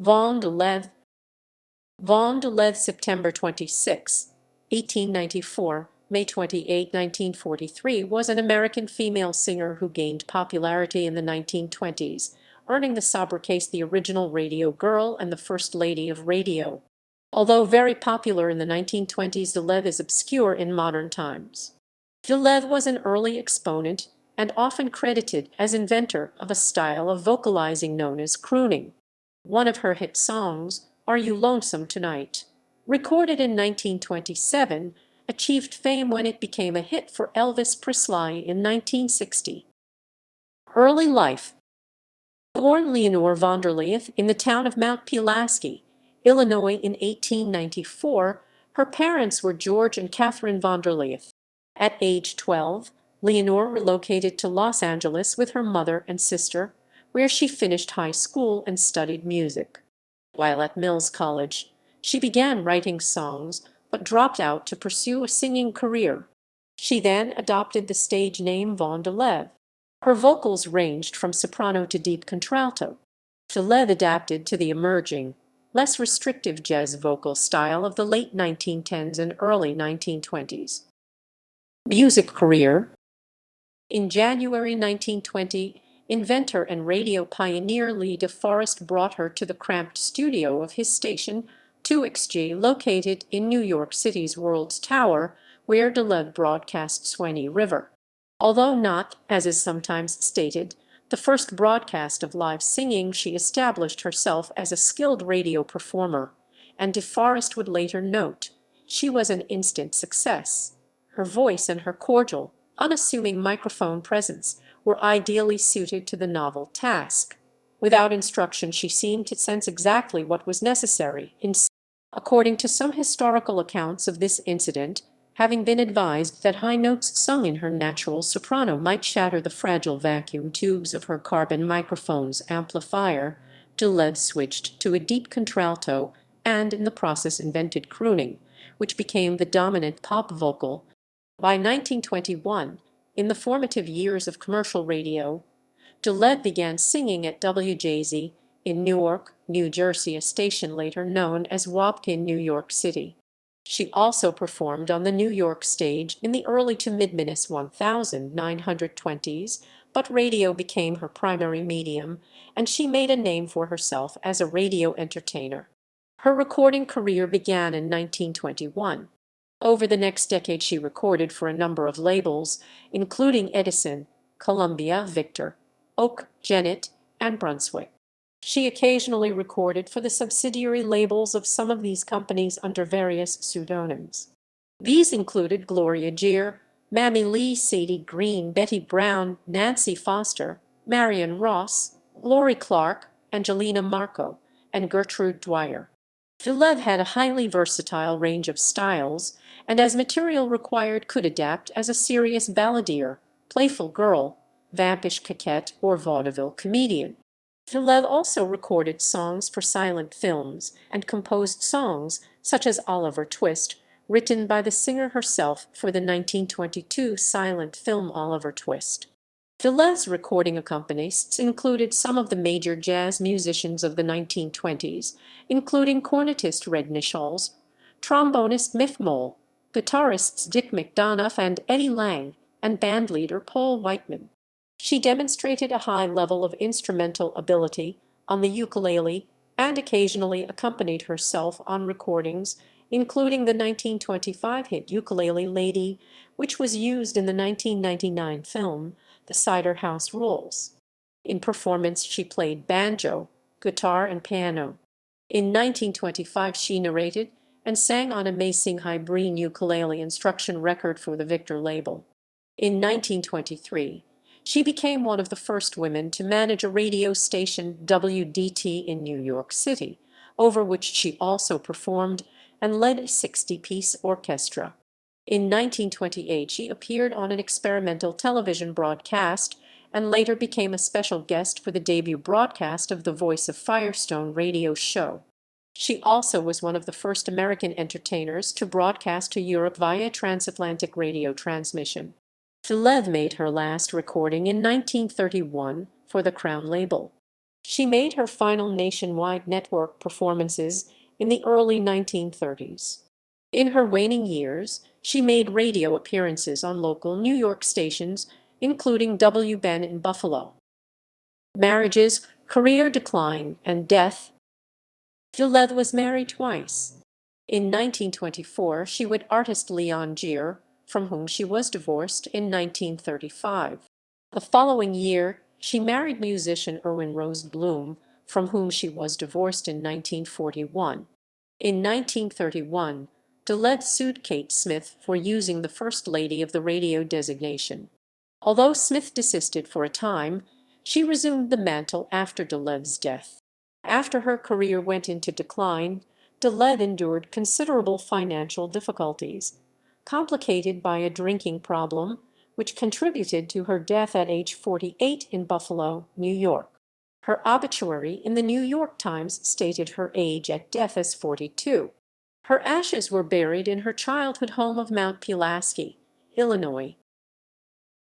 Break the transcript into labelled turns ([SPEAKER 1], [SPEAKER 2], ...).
[SPEAKER 1] Vaughn De Leath. Vaughn De Leath, September 26, 1894, May 28, 1943, was an American female singer who gained popularity in the 1920s, earning the sobriquets the original radio girl and the first lady of radio. Although very popular in the 1920s, De Leath is obscure in modern times. De Leath was an early exponent and often credited as inventor of a style of vocalizing known as crooning. One of her hit songs, Are You Lonesome Tonight?, recorded in 1927, achieved fame when it became a hit for Elvis Presley in 1960. Early life. Born Leonore Vaughn De Leath in the town of Mount Pulaski, Illinois in 1894, her parents were George and Catherine Vaughn De Leath. At age 12, Leonore relocated to Los Angeles with her mother and sister, where she finished high school and studied music. While at Mills College, she began writing songs, but dropped out to pursue a singing career. She then adopted the stage name Vaughn De Leath. Her vocals ranged from soprano to deep contralto. De Leath adapted to the emerging, less restrictive jazz vocal style of the late 1910s and early 1920s. Music career. In January 1920, inventor and radio pioneer Lee DeForest brought her to the cramped studio of his station, 2XG, located in New York City's World's Tower, where De Leath broadcast Swanee River. Although not, as is sometimes stated, the first broadcast of live singing, she established herself as a skilled radio performer, and DeForest would later note, she was an instant success. Her voice and her cordial, unassuming microphone presence were ideally suited to the novel task. Without instruction, she seemed to sense exactly what was necessary. According to some historical accounts of this incident, having been advised that high notes sung in her natural soprano might shatter the fragile vacuum tubes of her carbon microphone's amplifier, De Leath switched to a deep contralto and in the process invented crooning, which became the dominant pop vocal. By 1921, in the formative years of commercial radio, De Leath began singing at WJZ in Newark, New Jersey, a station later known as WAPK in New York City. She also performed on the New York stage in the early to mid-1920s, but radio became her primary medium, and she made a name for herself as a radio entertainer. Her recording career began in 1921. Over the next decade, she recorded for a number of labels, including Edison, Columbia, Victor, Oak, Gennett, and Brunswick. She occasionally recorded for the subsidiary labels of some of these companies under various pseudonyms. These included Gloria Jeer, Mammy Lee, Sadie Green, Betty Brown, Nancy Foster, Marion Ross, Lori Clark, Angelina Marco, and Gertrude Dwyer. De Leath had a highly versatile range of styles, and as material required could adapt as a serious balladeer, playful girl, vampish coquette, or vaudeville comedian. De Leath also recorded songs for silent films and composed songs such as Oliver Twist, written by the singer herself for the 1922 silent film Oliver Twist. De Leath's recording accompanists included some of the major jazz musicians of the 1920s, including cornetist Red Nichols, trombonist Miff Mole, guitarists Dick McDonough and Eddie Lang, and bandleader Paul Whiteman. She demonstrated a high level of instrumental ability on the ukulele and occasionally accompanied herself on recordings, including the 1925 hit Ukulele Lady, which was used in the 1999 film The Cider House Rules. In performance, she played banjo, guitar, and piano. In 1925, she narrated and sang on a Macing Hybrine ukulele instruction record for the Victor label. In 1923, she became one of the first women to manage a radio station, WDT, in New York City, over which she also performed and led a 60-piece orchestra. In 1928, she appeared on an experimental television broadcast and later became a special guest for the debut broadcast of the Voice of Firestone radio show. She also was one of the first American entertainers to broadcast to Europe via transatlantic radio transmission. De Leath made her last recording in 1931 for the Crown label. She made her final nationwide network performances in the early 1930s. In her waning years, she made radio appearances on local New York stations, including WBEN in Buffalo. Marriages, career decline, and death. De Leath was married twice. In 1924, she wed artist Leon Gier, from whom she was divorced in 1935. The following year, she married musician Erwin Rose Bloom, from whom she was divorced in 1941. In 1931, De Leath sued Kate Smith for using the First Lady of the Radio designation. Although Smith desisted for a time, she resumed the mantle after De Leath's death. After her career went into decline, De Leath endured considerable financial difficulties, complicated by a drinking problem, which contributed to her death at age 48 in Buffalo, New York. Her obituary in the New York Times stated her age at death as 42. Her ashes were buried in her childhood home of Mount Pulaski, Illinois,